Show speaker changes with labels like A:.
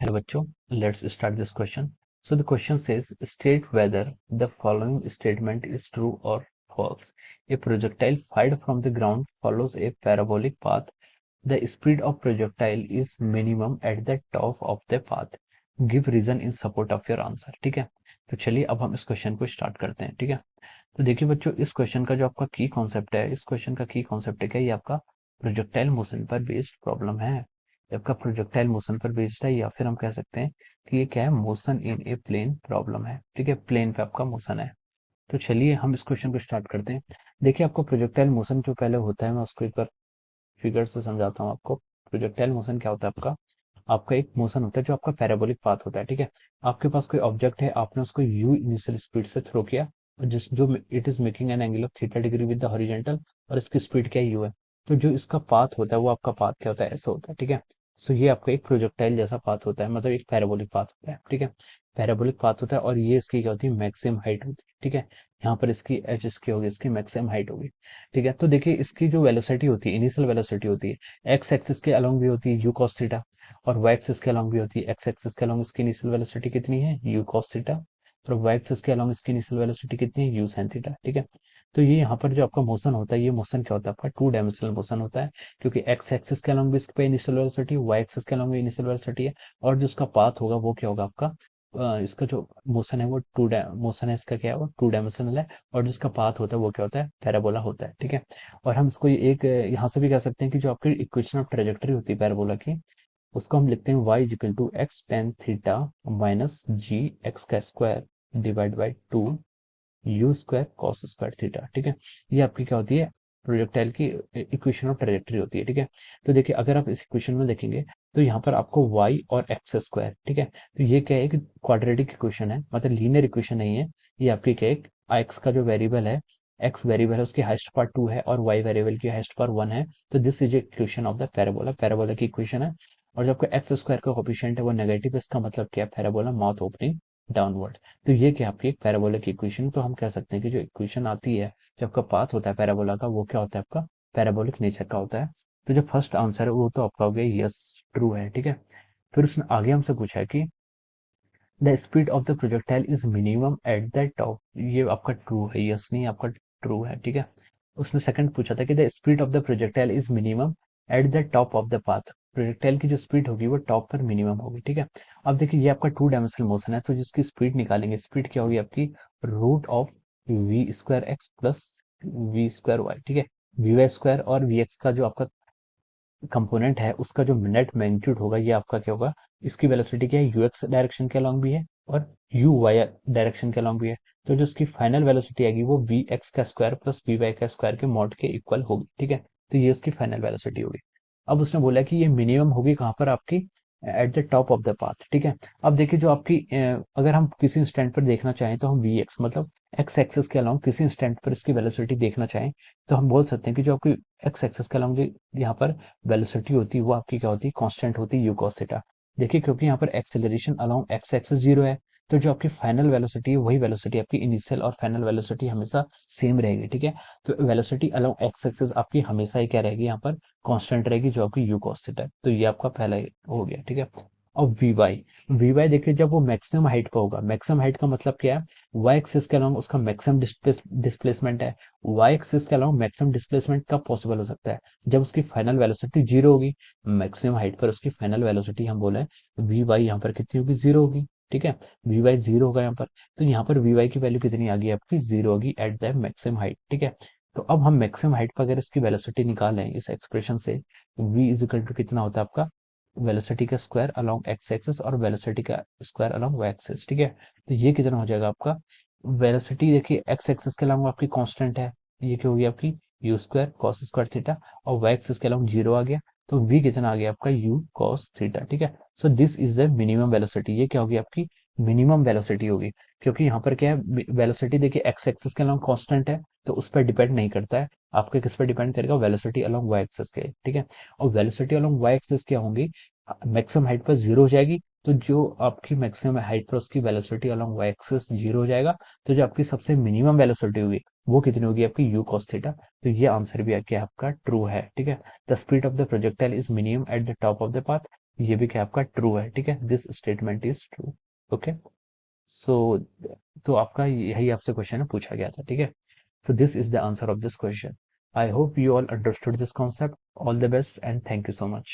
A: Hello बच्चों, let's start this question. So the question says, state whether the following statement is true or false. A projectile fired from the ground follows a parabolic path. The speed of projectile is minimum at the top of the path. Give reason in support of your answer. ठीक है, तो चलिए अब हम इस question को start करते हैं. ठीक है, तो देखिए बच्चों, इस क्वेश्चन का जो आपका की कॉन्सेप्ट है, इस क्वेश्चन का की कॉन्सेप्ट है क्या, ये आपका प्रोजेक्टाइल मोशन पर बेस्ड प्रॉब्लम है. ये आपका प्रोजेक्टाइल मोशन पर बेस्ड है, या फिर हम कह सकते हैं कि ये क्या है, motion in a plane problem है. ठीक है, प्लेन पे आपका मोशन है. तो चलिए हम इस क्वेश्चन को स्टार्ट करते हैं. देखिए, आपको प्रोजेक्टाइल मोशन जो पहले होता है, मैं उसको एक बार फिगर से समझाता हूँ आपको. प्रोजेक्टाइल मोशन क्या होता है आपका, आपका एक मोशन होता है जो आपका पैराबोलिक पाथ होता है. ठीक है, आपके पास कोई ऑब्जेक्ट है, आपने उसको यू इनिशियल स्पीड से थ्रो किया, और जिस जो it is making an angle of theta degree with the horizontal, और इसकी स्पीड क्या यू है. तो जो इसका पाथ होता है वो आपका पाथ क्या होता है, ऐसा होता है. ठीक है, सो ये आपका एक प्रोजेक्टाइल जैसा पाथ होता है, मतलब एक पैराबोलिक पाथ होता है. ठीक है, पैराबोलिक पाथ होता है, और ये इसकी क्या होती है, मैक्सिमम हाइट होती है. ठीक है, यहाँ पर इसकी एच इसकी होगी, इसकी मैक्सिमम हाइट होगी. ठीक है, तो देखिए इसकी जो वेलोसिटी होती है, इनिशियल वेलोसिटी होती है, एक्स एक्सिस के अलोंग भी होती है यू कॉस थीटा, और वाई एक्सिस के अलोंग भी होती है. एक्स एक्सिस के अलोंग इसकी इनिशियल वेलोसिटी कितनी है, यू कॉस थीटा, और वाई एक्सिस के अलोंग इसकी इनिशियल वेलोसिटी कितनी है, यू साइन थीटा. ठीक है, तो ये यहाँ पर जो आपका मोशन होता है, ये मोशन क्या होता है आपका, टू डायमेंशनल मोशन होता है, क्योंकि एक्स एक्सिस के अलोंग भी इस पे इनिशियल वेलोसिटी, वाई एक्सिस के अलोंग भी इनिशियल वेलोसिटी है, और जो उसका पाथ होगा वो क्या होगा आपका, इसका जो मोशन है वो मोशन है, इसका क्या है, वो टू डायमेंशनल है, और जिसका पाथ होता है वो क्या होता है, पैराबोला होता है. ठीक है, और हम इसको एक यहाँ से भी कह सकते हैं कि जो आपकी इक्वेशन ऑफ ट्रेजेक्टरी होती है पैराबोला की, उसको हम लिखते हैं y equal to x tan theta minus g x का square divide by two u square cos square theta. ठीक है, ये आपकी क्या होती है, प्रोजेक्टाइल की इक्वेशन ऑफ ट्रेजेक्टरी होती है. ठीक है, तो देखिए अगर आप इस इक्वेशन में देखेंगे, तो यहाँ पर आपको y और एक्स स्क्वायर, ठीक है, तो ये क्या है, एक क्वाड्रेटिक इक्वेशन है, मतलब लीनियर इक्वेशन नहीं है. ये आपकी क्या है, एक्स का जो वेरिएबल है, एक्स वेरिएबल है, उसकी हाइस्ट पार्ट 2 है, और वाई वेरिएबल की हाइस्ट पार्ट 1 है. तो this is equation of the parabola, parabola की इक्वेशन है. और जो आपका एक्स स्क्वायर का कोफिशिएंट है वो नेगेटिव है, इसका मतलब क्या है, पैराबोला माउथ ओपनिंग डाउनवर्ड. तो ये क्या आपकी एक पैराबोलिक इक्वेशन. तो हम कह सकते हैं कि जो इक्वेशन आती है, जो आपका पाथ होता है पैराबोला का, वो क्या होता है आपका, पैराबोलिक नेचर का होता है. तो जो फर्स्ट आंसर है वो तो आपका हो गया यस, ट्रू है. ठीक है, फिर उसने आगे हमसे पूछा है कि the speed of the projectile is minimum at the top. ये आपका ट्रू है, यस नहीं, आपका ट्रू है. ठीक है, उसने सेकंड पूछा था कि the speed of the projectile is minimum at the top of the path. Projectile की जो स्पीड होगी वो टॉप पर मिनिमम होगी. ठीक है, अब देखिए ये आपका टू डायमेंशनल मोशन है, तो जिसकी स्पीड निकालेंगे, स्पीड क्या होगी आपकी, root of v square x plus v square y. ठीक है, वी वाई स्क्वायर और वी एक्स का जो आपका कंपोनेंट है, उसका जो नेट मैग्नीट्यूड होगा, ये आपका क्या होगा, इसकी वेलोसिटी क्या है, यूएक्स डायरेक्शन के अलॉन्ग भी है, और यू वाई डायरेक्शन के अलॉन्ग भी है. तो जो इसकी फाइनल वेलोसिटी आएगी वो वी एक्स का स्क्वायर प्लस वी वाई का स्क्वायर के मॉड के इक्वल होगी. ठीक है, तो ये इसकी फाइनल वेलोसिटी होगी. अब उसने बोला कि ये मिनिमम होगी कहाँ पर आपकी, eight the top of the path. ठीक है, अब देखिए जो आपकी अगर हम किसी इंस्टेंट पर देखना चाहें, तो हम वी एक्स मतलब एक्स एक्सिस के अलॉन्ग किसी इंस्टेंट पर इसकी वेलोसिटी देखना चाहें, तो हम बोल सकते हैं कि जो आपकी एक्स एक्सिस के अलॉन्ग यहाँ पर वेलोसिटी होती है वो आपकी क्या होती है, कांस्टेंट होती है, यू कॉस थीटा. देखिए क्योंकि यहाँ पर acceleration along x axis zero है, तो जो आपकी फाइनल वेलोसिटी है वही वेलोसिटी आपकी इनिशियल और फाइनल वेलोसिटी हमेशा सेम रहेगी. ठीक है, तो वेलोसिटी अलोंग एक्स एक्सिस आपकी हमेशा ही क्या रहेगी, यहाँ पर कांस्टेंट रहेगी, जो आपकी यू कॉस थीटा है. तो ये आपका पहला हो गया. ठीक है, अब वी वाई देखिए जब वो मैक्सिमम हाइट पर होगा, मैक्सिमम हाइट का मतलब क्या है, वाई एक्सिस के अलोंग उसका मैक्सिमम डिस्प्लेसमेंट है. वाई एक्सिस के अलावा मैक्सिमम डिस्प्लेसमेंट कब पॉसिबल हो सकता है, जब उसकी फाइनल वेलोसिटी जीरो होगी. मैक्सिमम हाइट पर उसकी फाइनल वेलोसिटी हम बोले वी वाई यहाँ पर कितनी होगी, जीरो होगी. ठीक है, वी वाई जीरो होगा यहाँ पर, तो यहाँ पर वी वाई की वैल्यू कितनी आ गई आपकी, जीरो होगी एट द मैक्सिमम हाइट. ठीक है, तो अब हम मैक्सिमम हाइट पर अगर इसकी वेलोसिटी निकालें इस एक्सप्रेशन से, वी इज इक्वल टू कितना होता है आपका, वेलोसिटी का स्क्वायर अलोंग एक्स एक्सिस और वेलोसिटी का स्क्वायर अलोंग वाई एक्सिस. ठीक है, तो ये कितना हो जाएगा आपका, वेलोसिटी देखिए एक्स एक्सिस के अलावा आपकी कांस्टेंट है, ये क्या होगी आपकी you square cos square theta, और वाई एक्सिस के अलावा जीरो आ गया, तो वी कितना आ गया आपका यू कॉस थीटा. ठीक है, so this is the minimum velocity. ये क्या होगी आपकी मिनिमम वेलोसिटी होगी, क्योंकि यहाँ पर क्या है, वेलोसिटी देखिए एक्स एक्सिस के अलावा कांस्टेंट है, तो उस पर डिपेंड नहीं करता है. आपके किस पर डिपेंड करेगा, वेलोसिटी अलोंग वाई एक्सिस के. ठीक है, और वेलोसिटी अलोंग वाई एक्सिस क्या होंगी, मैक्सिमम हाइट पर जीरो हो जाएगी, तो जो आपकी मैक्सिमम हाइट पर उसकी velocity along y axis zero हो जाएगा, तो जो आपकी सबसे मिनिमम वेलोसिटी होगी वो कितनी होगी आपकी यू कॉस थीटा. तो ये आंसर भी आपके आपका ट्रू है. ठीक है, the speed of the projectile is minimum at the top of the path. ये भी क्या आपका ट्रू है, ठीक है, this statement is true. Okay, so तो आपका यही आपसे क्वेश्चन पूछा गया था, ठीक है। So this is the answer of this question. I hope you all understood this concept. All the best and thank you so much.